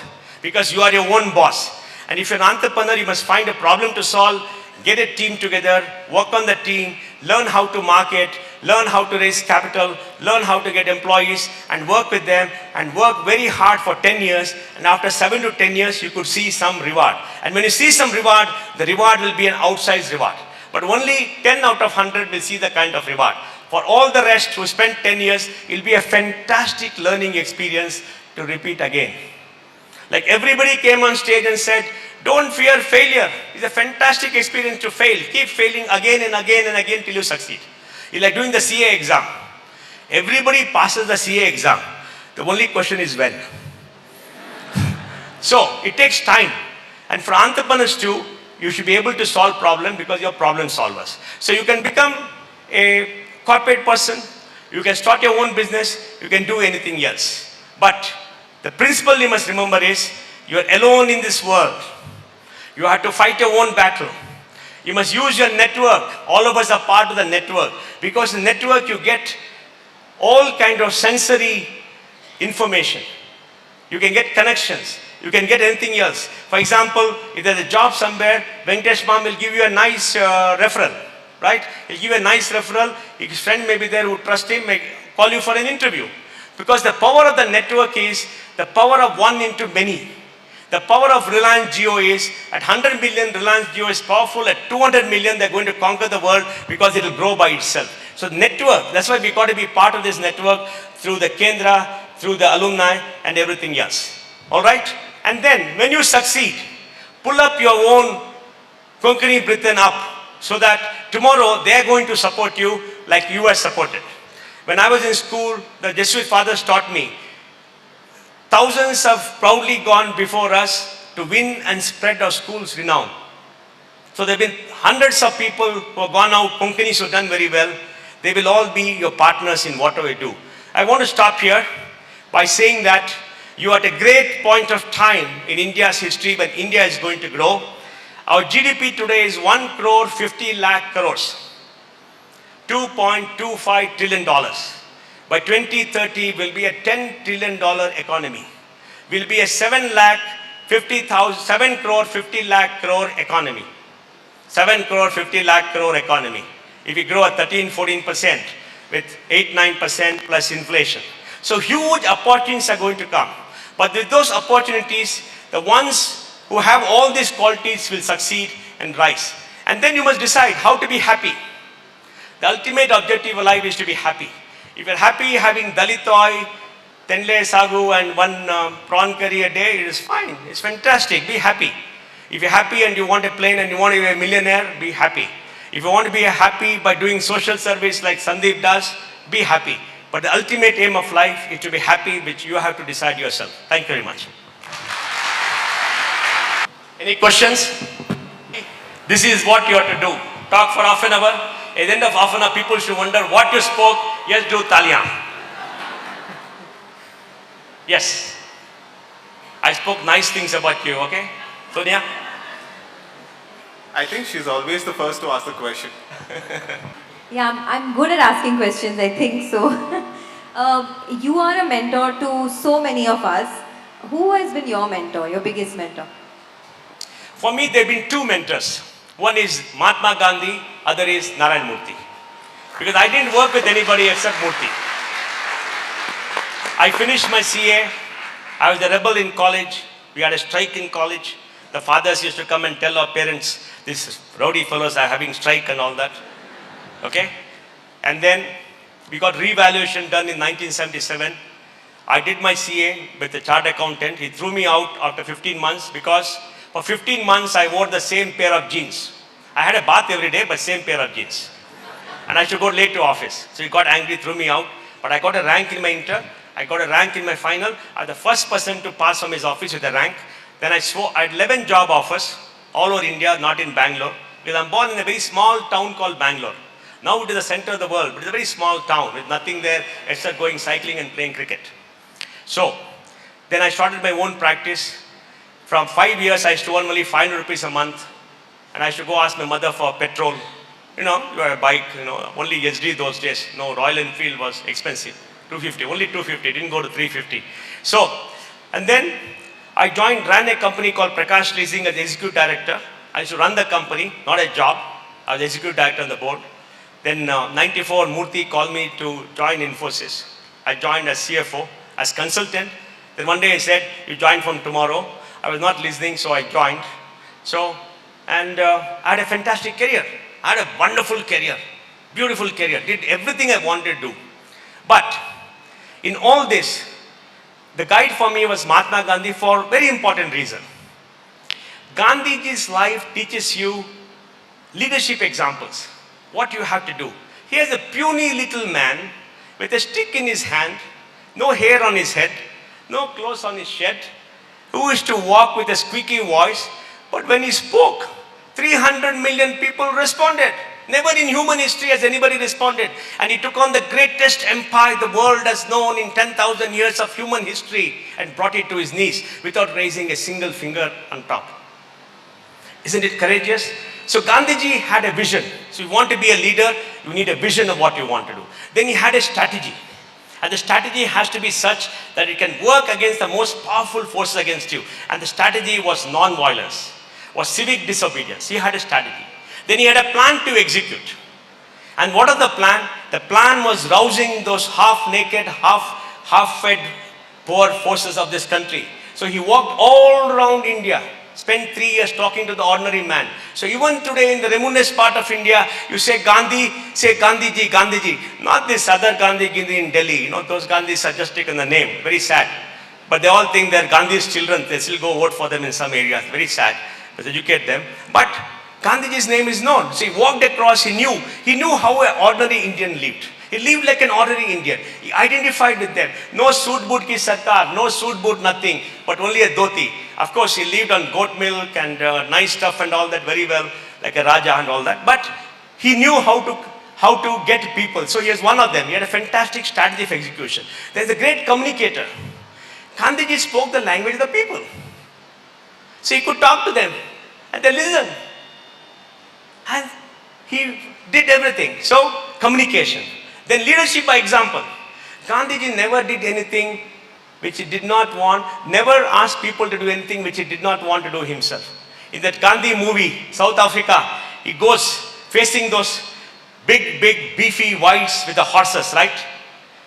because you are your own boss. And if you're an entrepreneur, you must find a problem to solve, get a team together, work on the team, learn how to market, learn how to raise capital, learn how to get employees and work with them and work very hard for 10 years. And after 7 to 10 years, you could see some reward. And when you see some reward, the reward will be an outsized reward. But only 10 out of 100 will see the kind of reward. For all the rest who spent 10 years, it will be a fantastic learning experience to repeat again. Like everybody came on stage and said, don't fear failure. It's a fantastic experience to fail. Keep failing again and again and again till you succeed. It's like doing the CA exam. Everybody passes the CA exam. The only question is when. So it takes time. And for entrepreneurs too, you should be able to solve problems because you're problem solvers. So you can become a corporate person, you can start your own business, you can do anything else. But the principle you must remember is, you are alone in this world. You have to fight your own battle. You must use your network. All of us are part of the network. Because in the network you get all kind of sensory information. You can get connections. You can get anything else. For example, if there's a job somewhere, Venkatesh Ma'am will give you a nice referral. Right? He'll give you a nice referral. His friend may be there who trust him, may call you for an interview. Because the power of the network is the power of one into many. The power of Reliance Jio is, at 100 million, Reliance Jio is powerful. At 200 million, they're going to conquer the world because it will grow by itself. So network, that's why we got to be part of this network through the Kendra, through the alumni and everything else. Alright? And then, when you succeed, pull up your own Konkani Britain up so that tomorrow they're going to support you like you were supported. When I was in school, the Jesuit fathers taught me, Thousands have proudly gone before us to win and spread our school's renown. So there have been hundreds of people who have gone out, Konkanis who have done very well. They will all be your partners in whatever you do. I want to stop here by saying that you are at a great point of time in India's history when India is going to grow. Our GDP today is 1 crore 50 lakh crores, $2.25 trillion. By 2030, we'll be a $10 trillion economy. We'll be a 7 crore 50 lakh crore economy. 7 crore 50 lakh crore economy. If we grow at 13-14% with 8-9% plus inflation. So huge opportunities are going to come. But with those opportunities, the ones who have all these qualities will succeed and rise. And then you must decide how to be happy. The ultimate objective of life is to be happy. If you're happy having Dalitoi, Tenle Sagu and one prawn curry a day, it is fine. It's fantastic. Be happy. If you're happy and you want a plane and you want to be a millionaire, be happy. If you want to be happy by doing social service like Sandeep does, be happy. But the ultimate aim of life is to be happy, which you have to decide yourself. Thank you very much. Any questions? This is what you have to do. Talk for half an hour. At the end of half an hour, people should wonder what you spoke. Yes, do taliyan. Yes. I spoke nice things about you, okay? Sonia?
I think she's always the first to ask the question.
Yeah, I'm good at asking questions, I think so. You are a mentor to so many of us. Who has been your mentor, your biggest mentor?
For me, there have been two mentors. One is Mahatma Gandhi, other is Narayan Murthy. Because I didn't work with anybody except Murthy. I finished my CA. I was a rebel in college. We had a strike in college. The fathers used to come and tell our parents, these rowdy fellows are having strike and all that. Okay? And then we got revaluation done in 1977. I did my CA with a chartered accountant. He threw me out after 15 months because for 15 months I wore the same pair of jeans. I had a bath every day, but same pair of jeans. And I should go late to office. So he got angry, threw me out. But I got a rank in my inter. I got a rank in my final. I was the first person to pass from his office with a rank. Then I had 11 job offers all over India, not in Bangalore. Because I'm born in a very small town called Bangalore. Now it is the center of the world, but it's a very small town with nothing there except going cycling and playing cricket. So, then I started my own practice. From 5 years, I used to earn only 500 rupees a month. And I used to go ask my mother for petrol. You know, you had a bike, you know, only SD those days. No, Royal Enfield was expensive. 250, only 250, didn't go to 350. So, and then I ran a company called Prakash Leasing as executive director. I used to run the company, not a job. I was executive director on the board. Then 94, Murthy called me to join Infosys. I joined as CFO, as consultant. Then one day he said, you join from tomorrow. I was not listening, so I joined. So, and I had a fantastic career. I had a wonderful career, beautiful career. Did everything I wanted to do. But in all this, the guide for me was Mahatma Gandhi for a very important reason. Gandhiji's life teaches you leadership examples. What you have to do. Here's a puny little man with a stick in his hand, no hair on his head, no clothes on his shed, who used to walk with a squeaky voice, but when he spoke, 300 million people responded. Never in human history has anybody responded. And he took on the greatest empire the world has known in 10,000 years of human history and brought it to his knees without raising a single finger on top. Isn't it courageous? So Gandhiji had a vision. So if you want to be a leader, you need a vision of what you want to do. Then he had a strategy. And the strategy has to be such that it can work against the most powerful forces against you. And the strategy was non-violence, was civic disobedience. He had a strategy. Then he had a plan to execute. And what was the plan? The plan was rousing those half-naked, half-fed poor forces of this country. So he walked all around India, spent 3 years talking to the ordinary man. So even today in the Remunus part of India, you say Gandhi, say Gandhiji, Gandhiji. Not this other Gandhi in Delhi. You know, those Gandhis are just taken the name. Very sad. But they all think they're Gandhi's children. They still go vote for them in some areas. Very sad. Let's educate them. But Gandhiji's name is known. So he walked across, he knew how an ordinary Indian lived. He lived like an ordinary Indian. He identified with them. No suit boot ki sarkar, no suit boot nothing, but only a dhoti. Of course, he lived on goat milk and nice stuff and all that very well, like a Raja and all that. But he knew how to get people. So he was one of them. He had a fantastic strategy of execution. There is a great communicator. Gandhiji spoke the language of the people. So he could talk to them and they listened. And he did everything. So communication. Then leadership by example. Gandhiji never did anything which he did not want, never asked people to do anything which he did not want to do himself. In that Gandhi movie, South Africa, he goes facing those big, beefy whites with the horses, right?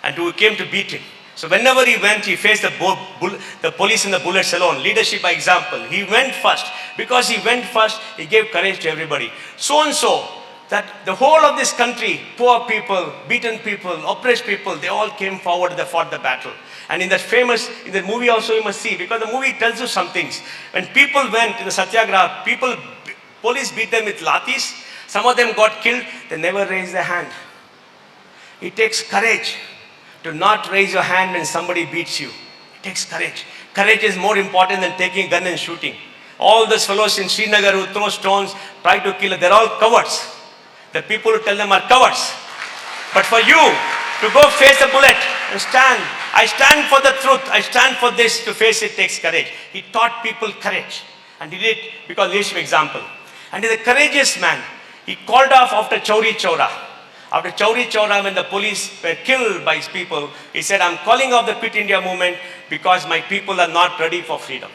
And who came to beat him. So whenever he went, he faced the police and the bullets alone. Leadership by example. He went first. Because he went first, he gave courage to everybody. So and so, that the whole of this country, poor people, beaten people, oppressed people, they all came forward and they fought the battle. And in the movie also you must see, because the movie tells you some things. When people went to the Satyagraha, police beat them with lathis, some of them got killed, they never raised their hand. It takes courage to not raise your hand when somebody beats you. It takes courage. Courage is more important than taking a gun and shooting. All those fellows in Srinagar who throw stones, try to kill, they're all cowards. The people who tell them are cowards. But for you to go face a bullet and stand, I stand for the truth, I stand for this, to face it takes courage. He taught people courage. And he did it because leadership example. And he's a courageous man. He called off after Chauri Chaura. After Chauri Chaura, when the police were killed by his people, he said, I'm calling off the Quit India movement because my people are not ready for freedom.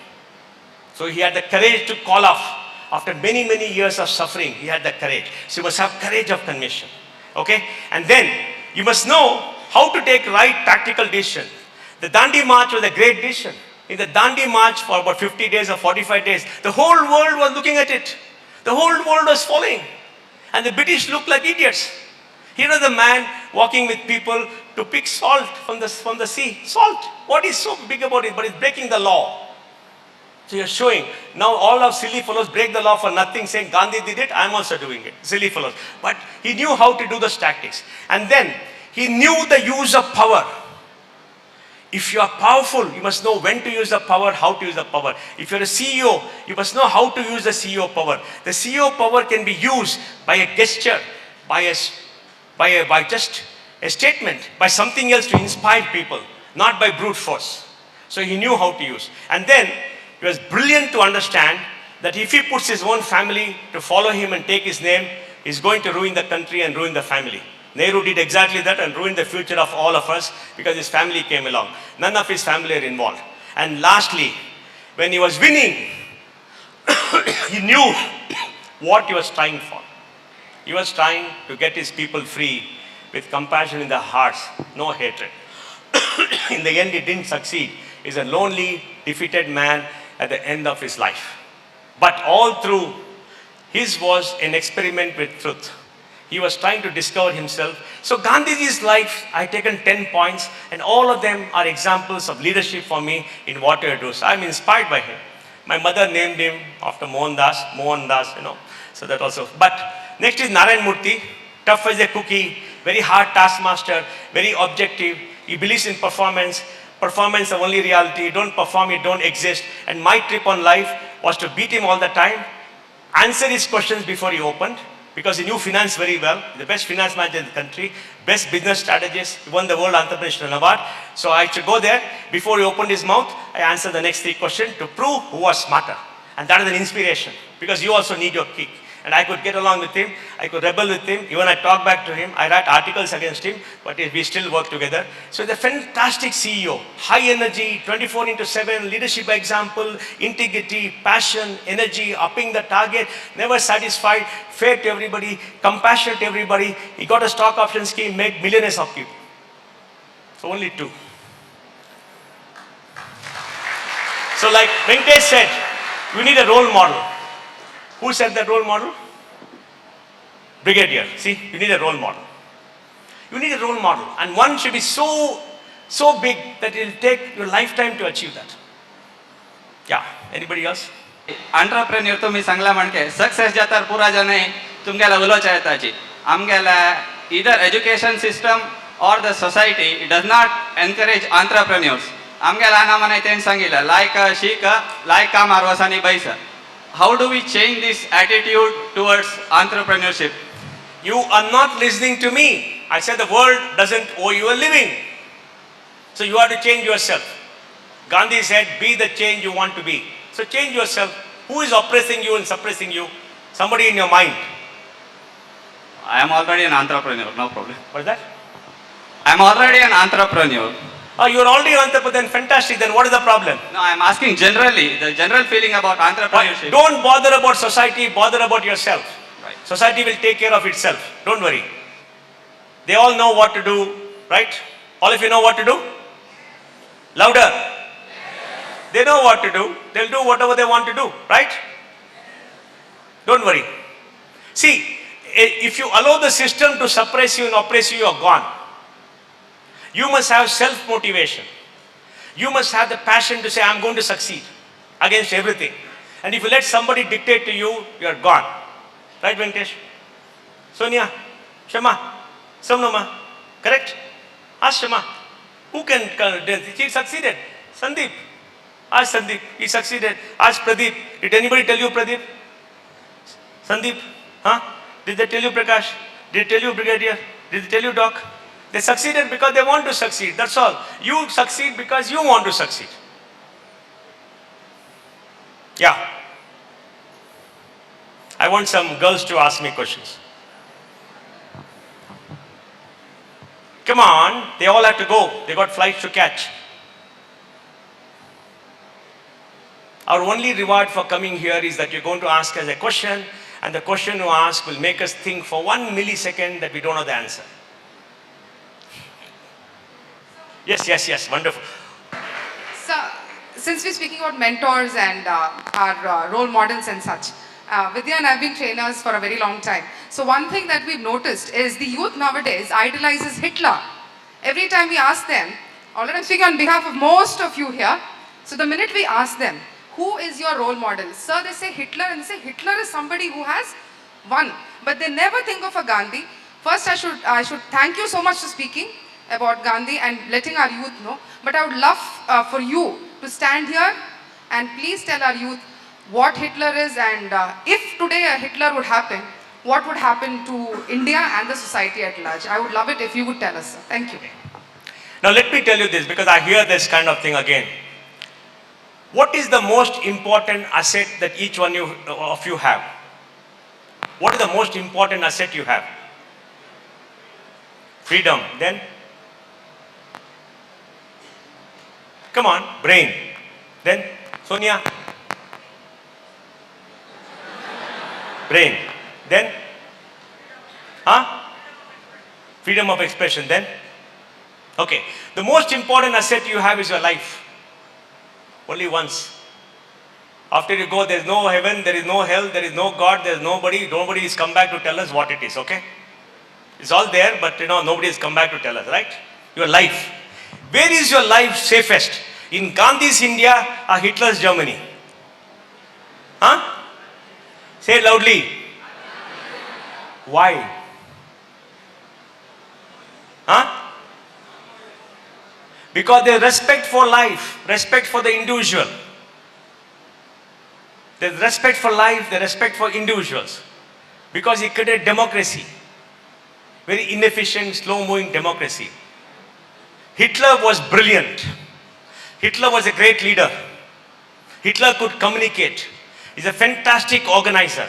So he had the courage to call off. After many, many years of suffering, he had the courage. So you must have courage of conviction. Okay? And then you must know how to take right tactical decision. The Dandi March was a great decision. In the Dandi March for about 50 days or 45 days, the whole world was looking at it. The whole world was following. And the British looked like idiots. Here is the man walking with people to pick salt from the sea. Salt. What is so big about it? But it's breaking the law. So you're showing, now all of silly fellows break the law for nothing, saying Gandhi did it, I'm also doing it. Silly fellows. But he knew how to do those tactics. And then he knew the use of power. If you are powerful, you must know when to use the power, how to use the power. If you're a CEO, you must know how to use the CEO power. The CEO power can be used by a gesture, by just a statement, by something else to inspire people, not by brute force. So he knew how to use. And then he was brilliant to understand that if he puts his own family to follow him and take his name, he's going to ruin the country and ruin the family. Nehru did exactly that and ruined the future of all of us because his family came along. None of his family are involved. And lastly, when he was winning, he knew what he was trying for. He was trying to get his people free with compassion in their hearts, no hatred. In the end, he didn't succeed. He's a lonely, defeated man at the end of his life. But all through, his was an experiment with truth. He was trying to discover himself. So Gandhiji's life, I've taken 10 points, and all of them are examples of leadership for me in what I do. So I'm inspired by him. My mother named him after Mohandas, you know. So that also. But next is Narayan Murthy, tough as a cookie, very hard taskmaster, very objective. He believes in performance. Performance the only reality. You don't perform, you don't exist. And my trip on life was to beat him all the time, answer his questions before he opened, because he knew finance very well, the best finance manager in the country, best business strategist, he won the World Entrepreneurial Award. So I should go there, before he opened his mouth, I answered the next 3 questions to prove who was smarter. And that is an inspiration, because you also need your kick. And I could get along with him, I could rebel with him, even I talk back to him, I write articles against him, but we still work together. So he's a fantastic CEO, high energy, 24/7, leadership by example, integrity, passion, energy, upping the target, never satisfied, fair to everybody, compassionate to everybody. He got a stock option scheme, made millionaires of people. So only 2. So like Venkatesh said, we need a role model. Who said that role model? Brigadier. See, you need a role model. You need a role model. And one should be so big that it will take your lifetime to achieve that. Yeah. Anybody else?
Entrepreneur तुम्ही सांगला म्हणजे success जातार पुरा जाणे तुमगेला उलोवचा येताची आमगेला इधर education system or the society does not encourage entrepreneurs. आमगे ल्हान तेन सांगिल्लें लायक chic लायक काम आरवसानी बैस. How do we change this attitude towards entrepreneurship?
You are not listening to me. I said the world doesn't owe you a living. So you have to change yourself. Gandhi said, be the change you want to be. So change yourself. Who is oppressing you and suppressing you? Somebody in your mind.
I am already an entrepreneur, no problem.
What is that?
I am already an entrepreneur.
Oh, you are already an entrepreneur, then fantastic. Then what is the problem?
No, I am asking generally, the general feeling about entrepreneurship.
Don't bother about society, bother about yourself.
Right.
Society will take care of itself. Don't worry. They all know what to do, right? All of you know what to do? Louder. They know what to do. They'll do whatever they want to do, right? Don't worry. See, if you allow the system to suppress you and oppress you, you're gone. You must have self-motivation. You must have the passion to say, I'm going to succeed against everything. And if you let somebody dictate to you, you're gone. Right, Venkatesh? Sonia? Shama? Somnoma? Correct? Ask Shama. Who can, he succeeded? Sandeep. Ask Sandeep. He succeeded. Ask Pradeep. Did anybody tell you Pradeep? Sandeep? Huh? Did they tell you Prakash? Did they tell you Brigadier? Did they tell you Doc? They succeeded because they want to succeed. That's all. You succeed because you want to succeed. Yeah. I want some girls to ask me questions. Come on. They all have to go. They got flights to catch. Our only reward for coming here is that you're going to ask us a question, and the question you ask will make us think for 1 millisecond that we don't know the answer. Yes, wonderful.
So, since we're speaking about mentors and our role models and such, Vidya and I have been trainers for a very long time. So one thing that we've noticed is the youth nowadays idolizes Hitler. Every time we ask them, alright, I'm speaking on behalf of most of you here. So the minute we ask them, who is your role model? Sir, they say Hitler, and they say Hitler is somebody who has won. But they never think of a Gandhi. First, I should thank you so much for speaking about Gandhi and letting our youth know. But I would love for you to stand here and please tell our youth what Hitler is, and if today a Hitler would happen, what would happen to India and the society at large. I would love it if you would tell us, sir. Thank you.
Now let me tell you this, because I hear this kind of thing again. What is the most important asset that each one of you have? What is the most important asset you have? Freedom. Then? Come on, brain. Then? Sonia? Brain. Then? Huh? Freedom of expression. Then? Okay. The most important asset you have is your life. Only once. After you go, there is no heaven, there is no hell, there is no God, there is nobody. Nobody has come back to tell us what it is, okay? It's all there, but nobody has come back to tell us, right? Your life. Where is your life safest? In Gandhi's India or Hitler's Germany? Huh? Say it loudly. Why? Huh? Because there's respect for life, respect for the individual. There's respect for life, there's respect for individuals. Because he created democracy. Very inefficient, slow-moving democracy. Hitler was brilliant. Hitler was a great leader. Hitler could communicate. He's a fantastic organizer.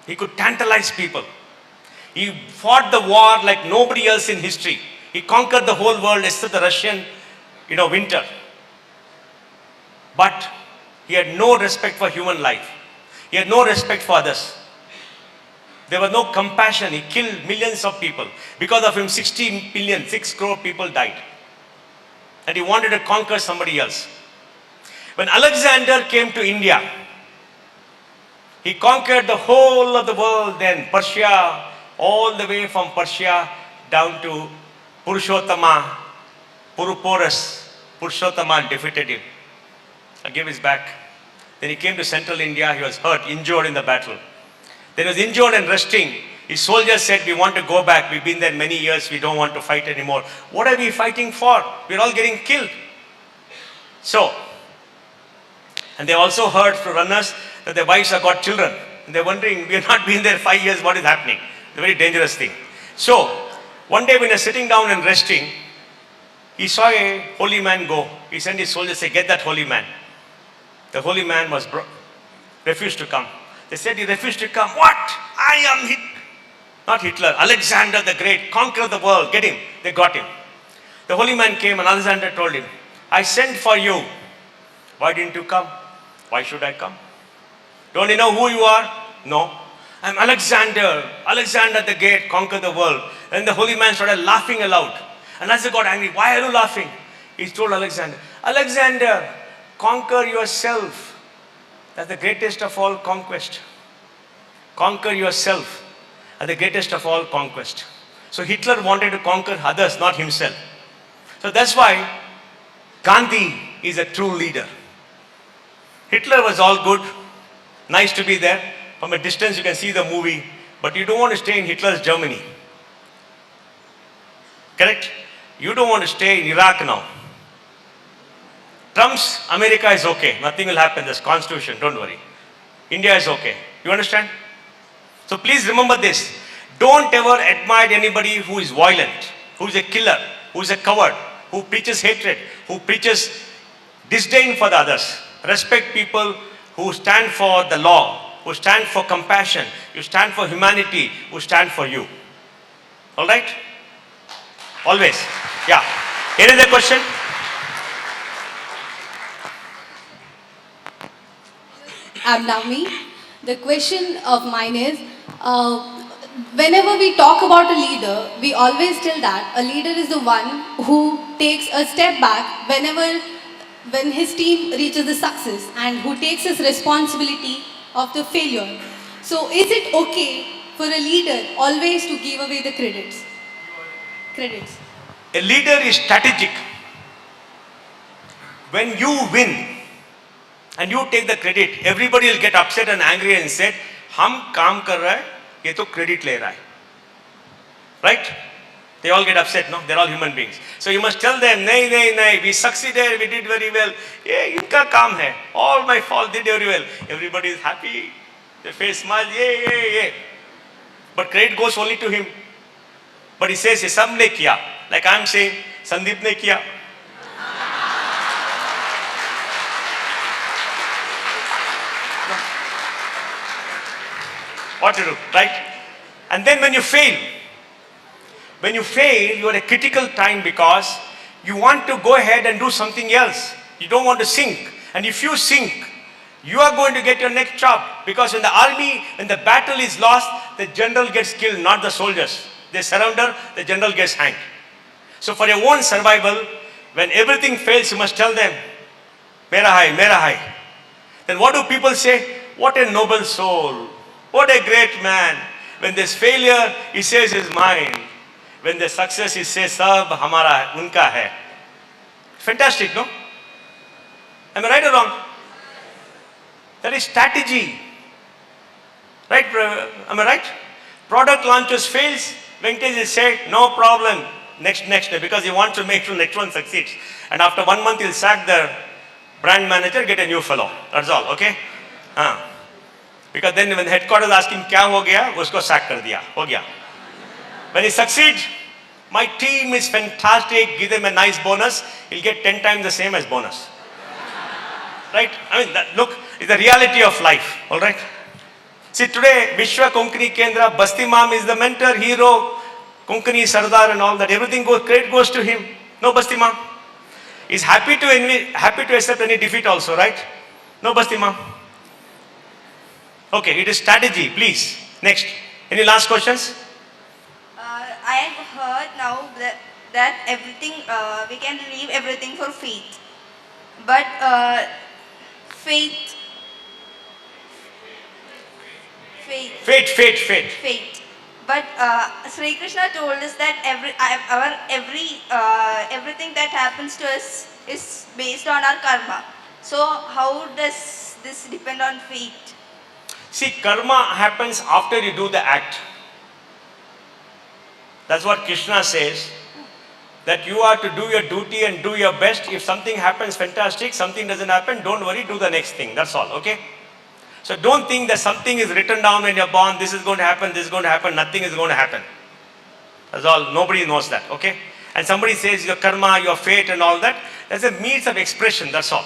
He could tantalize people. He fought the war like nobody else in history. He conquered the whole world except the Russian, winter. But he had no respect for human life. He had no respect for others. There was no compassion. He killed millions of people. Because of him, 60 million, 6 crore people died. And he wanted to conquer somebody else. When Alexander came to India, he conquered the whole of the world, then Persia, all the way from Persia down to Purushottama, Puruporus. Purushottama defeated him and gave his back. Then he came to central India. He was hurt, injured in the battle. Then he was injured and resting. His soldiers said, we want to go back. We've been there many years. We don't want to fight anymore. What are we fighting for? We're all getting killed. So, and they also heard through runners that their wives have got children. And they're wondering, we have not been there 5 years, what is happening? It's a very dangerous thing. So, one day when they're sitting down and resting, he saw a holy man go. He sent his soldiers, say, get that holy man. The holy man refused to come. They said, he refused to come. What? I am not Hitler, Alexander the Great, conquer the world, get him. They got him. The holy man came and Alexander told him, I sent for you. Why didn't you come? Why should I come? Don't you know who you are? No. I'm Alexander. Alexander the Great, conquer the world. And the holy man started laughing aloud. And Alexander got angry. Why are you laughing? He told Alexander, Alexander, conquer yourself. That's the greatest of all conquest. Conquer yourself. That's the greatest of all conquest. So Hitler wanted to conquer others, not himself. So that's why Gandhi is a true leader. Hitler was all good. Nice to be there. From a distance you can see the movie. But you don't want to stay in Hitler's Germany. Correct? You don't want to stay in Iraq now. Trump's America is okay. Nothing will happen. There's constitution. Don't worry. India is okay. You understand? So please remember this. Don't ever admire anybody who is violent, who is a killer, who is a coward, who preaches hatred, who preaches disdain for the others. Respect people who stand for the law, who stand for compassion, who stand for humanity, who stand for you. All right? Always. Yeah. Any other question?
I'm Navmi. The question of mine is, whenever we talk about a leader, we always tell that a leader is the one who takes a step back when his team reaches the success and who takes his responsibility of the failure. So is it okay for a leader always to give away the credits?
A leader is strategic. When you win and you take the credit, everybody will get upset and angry and say, "Hum kaam kar raha hai, ye to credit le raha hai." Right? They all get upset, no? They're all human beings. So you must tell them, "Nahi, nahi, nahi, we succeeded, we did very well. Yeah, inka kaam hai. All my fault, did very well." Everybody is happy. Their face smiles, yeah. But credit goes only to him. But he says, "Ye sab ne kiya." Like I'm saying, Sandeep ne kiya. What to do, right? And then when you fail, you are at a critical time because you want to go ahead and do something else. You don't want to sink. And if you sink, you are going to get your neck chopped. Because in the army, when the battle is lost, the general gets killed, not the soldiers. They surrender, the general gets hanged. So for your own survival, when everything fails, you must tell them, "Mera hai." Then what do people say? What a noble soul. What a great man. When there's failure, he says it's mine. When there's success, he says, "Sab hamara hai, unka hai." Fantastic, no? Am I right or wrong? That is strategy. Right? Am I right? Product launches fails. Venkatesh will say, "No problem. Next, because he wants to make sure next one succeeds." And after 1 month, he'll sack the brand manager, get a new fellow. That's all, okay? Because then when the headquarters ask him, "Kya ho gaya?" Usko sack kar diya. Ho gaya. When he succeeds, "My team is fantastic. Give them a nice bonus." He'll get 10 times the same as bonus. Right? I mean, look, it's the reality of life. All right? See, today, Vishwa Konkani Kendra, Basti Mam is the mentor, hero, Konkani Sardar and all that. Everything credit goes to him. No Basti Mam. He's happy to accept any defeat also, right? No Basti Mam. Okay, it is strategy, please. Next. Any last questions?
I have heard now that everything, we can leave everything for faith. But faith. But Sri Krishna told us that everything that happens to us is based on our karma. So how does this depend on fate?
See, karma happens after you do the act. That's what Krishna says. That you are to do your duty and do your best. If something happens, fantastic. Something doesn't happen, don't worry, do the next thing. That's all, okay? So don't think that something is written down when you're born, this is going to happen, this is going to happen, nothing is going to happen. That's all, nobody knows that, okay? And somebody says your karma, your fate and all that, that's a means of expression, that's all.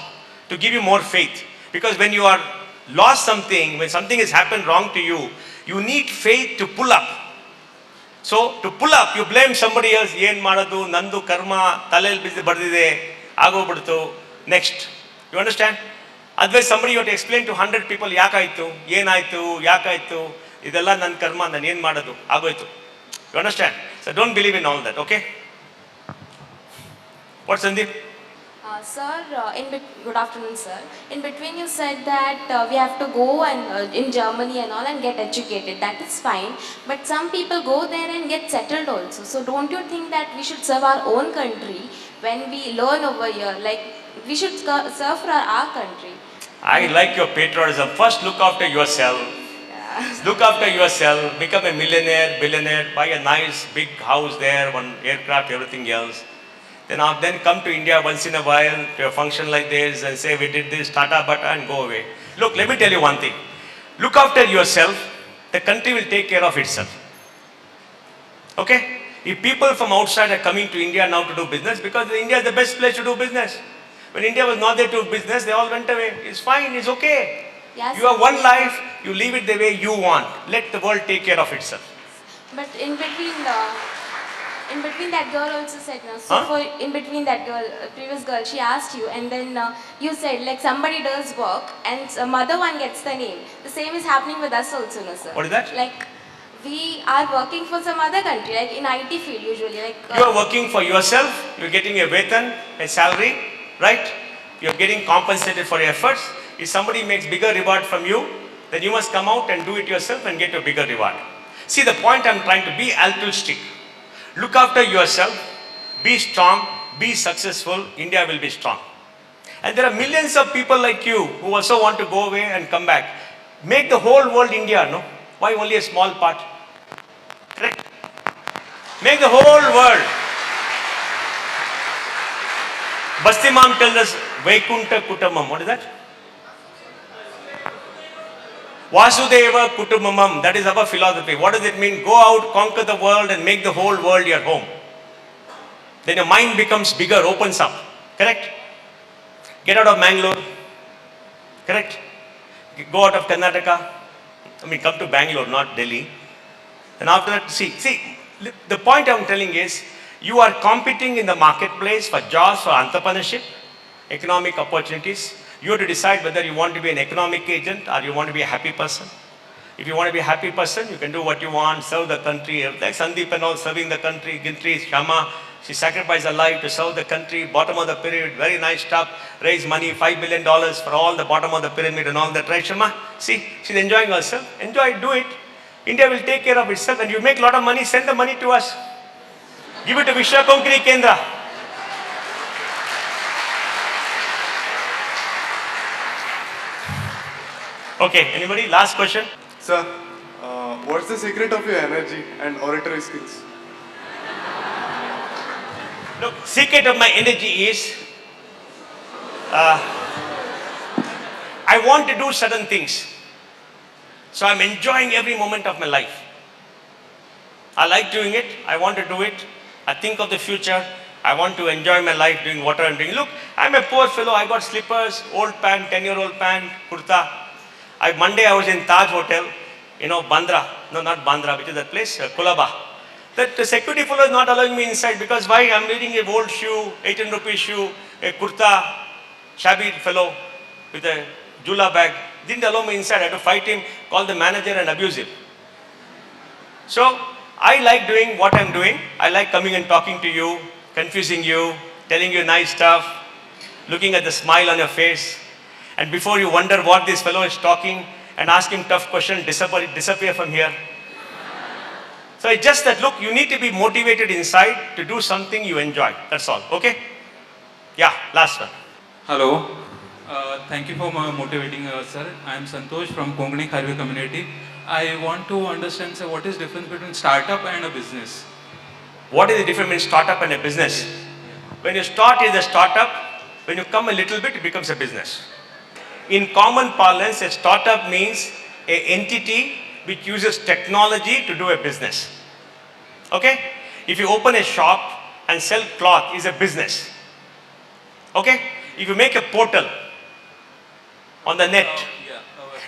To give you more faith. Because when you are lost something, when something has happened wrong to you, you need faith to pull up. So to pull up, you blame somebody else, yen madadu, nandu karma, talel busy bardide, agobudtu, next. You understand? Otherwise somebody you have to explain to 100 people, yakaitu, yenaitu, yakaitu, idella nan karma, nan yen madadu, agoitu. You understand? So don't believe in all that, okay? What, Sandeep?
Sir, good afternoon, sir. In between, you said that we have to go and in Germany and all and get educated. That is fine. But some people go there and get settled also. So don't you think that we should serve our own country when we learn over here? Like we should serve for our country.
I like your patriotism. First, look after yourself. Look after yourself. Become a millionaire, billionaire. Buy a nice big house there, one aircraft, everything else. Then come to India once in a while to a function like this and say we did this, tata bata, and go away. Look, let me tell you one thing. Look after yourself, the country will take care of itself. Okay? If people from outside are coming to India now to do business, because India is the best place to do business. When India was not there to do business, they all went away. It's fine, it's okay.
Yes.
You have one life, you live it the way you want. Let the world take care of itself.
But in between that girl also said no. So in between that girl, previous girl, she asked you, and then you said like somebody does work and some other one gets the name. The same is happening with us also, no sir.
What is that?
Like we are working for some other country, like in IT field usually. Like
You are working for yourself, you are getting a vetan, a salary, right? You are getting compensated for your efforts. If somebody makes bigger reward from you, then you must come out and do it yourself and get a bigger reward. See, the point I am trying to be altruistic. Look after yourself, be strong, be successful, India will be strong. And there are millions of people like you who also want to go away and come back. Make the whole world India, no? Why only a small part? Correct? Make the whole world. Basti Mom tells us, Vaikunta Kutamam. What is that? Vasudeva Kutumamam. That is our philosophy. What does it mean? Go out, conquer the world and make the whole world your home. Then your mind becomes bigger, opens up. Correct? Get out of Mangalore. Correct? Go out of Karnataka. Come to Bangalore, not Delhi. And after that, see, the point I'm telling is, you are competing in the marketplace for jobs, for entrepreneurship, economic opportunities. You have to decide whether you want to be an economic agent or you want to be a happy person. If you want to be a happy person, you can do what you want, serve the country. Like Sandeep and all, serving the country. Gintri, Shama, she sacrificed her life to serve the country. Bottom of the pyramid, very nice stuff. Raise money, $5 billion for all the bottom of the pyramid and all that. Right, Shama? See, she's enjoying herself. Enjoy it, do it. India will take care of itself. And you make a lot of money, send the money to us. Give it to VISHWA Konkani Kendra. Okay, anybody? Last question?
Sir, what's the secret of your energy and oratory skills?
Look, secret of my energy is, I want to do certain things. So I'm enjoying every moment of my life. I like doing it. I want to do it. I think of the future. I want to enjoy my life doing what I'm doing. Look, I'm a poor fellow. I got slippers, old pant, 10-year-old pant, kurta. Monday I was in Taj Hotel, Bandra. No, not Bandra, which is that place? Kolaba. The security fellow is not allowing me inside because why? I'm wearing an old shoe, 18 rupee shoe, a kurta, shabby fellow with a jula bag. Didn't allow me inside. I had to fight him, call the manager and abuse him. So, I like doing what I'm doing. I like coming and talking to you, confusing you, telling you nice stuff, looking at the smile on your face. And before you wonder what this fellow is talking and ask him tough questions, disappear from here. So it's just that, look, you need to be motivated inside to do something you enjoy. That's all. Okay? Yeah, last one.
Hello. Thank you for motivating us, sir. I am Santosh from Konkani community. I want to understand, sir, what is the difference between startup and a business?
What is the difference between startup and a business? When you start as a startup, when you come a little bit, it becomes a business. In common parlance, a startup means an entity which uses technology to do a business. Okay? If you open a shop and sell cloth, is a business. Okay? If you make a portal on the net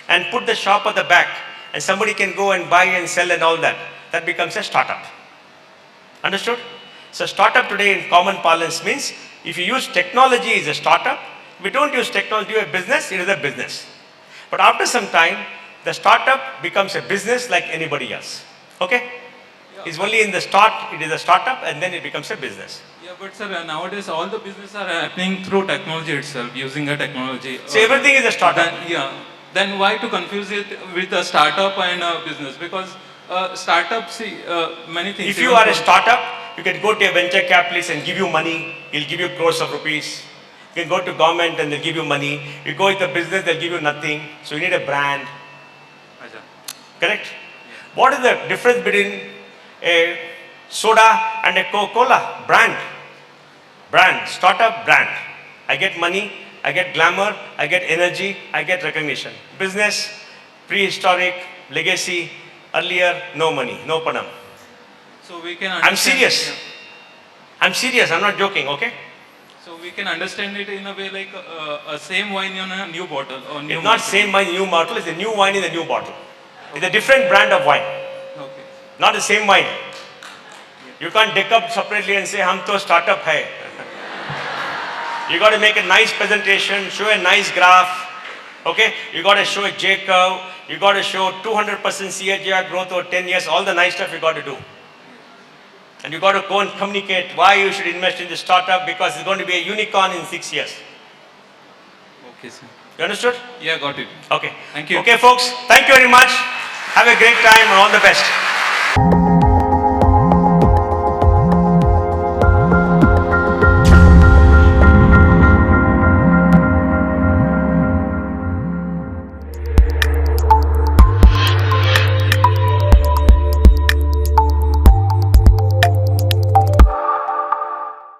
and put the shop at the back and somebody can go and buy and sell and all that, that becomes a startup. Understood? So startup today in common parlance means if you use technology as a startup, if you don't use technology as a business, it is a business. But after some time, the startup becomes a business like anybody else. Okay? It's only in the start, it is a startup and then it becomes a business.
Yeah, but sir, nowadays all the business are happening through technology itself, using a technology.
So everything is a startup.
Then why to confuse it with a startup and a business? Because startups, see, many things.
If you are a startup, you can go to a venture capitalist and give you money. He'll give you crores of rupees. You can go to government and they'll give you money. You go with a business, they'll give you nothing. So you need a brand. Correct? Yeah. What is the difference between a soda and a Coca-Cola? Brand. Brand. Startup, brand. I get money, I get glamour, I get energy, I get recognition. Business, prehistoric, legacy, earlier, no money, no panam.
So we can
I'm serious. Yeah. I'm serious, I'm not joking, okay?
So we can understand it in a way like a same wine in a new bottle. Or new
it's not same wine, new bottle, it's a new wine in a new bottle. It's a different brand of wine.
Okay.
Not the same wine. You can't deck up separately and say, hum to startup hai. You got to make a nice presentation, show a nice graph. Okay? You got to show a J curve. You got to show 200% CAGR growth over 10 years. All the nice stuff you got to do. And you got to go and communicate why you should invest in this startup because it's going to be a unicorn in 6 years.
Okay, sir.
You understood?
Yeah, got it.
Okay.
Thank you.
Okay, folks. Thank you very much. Have a great time and all the best.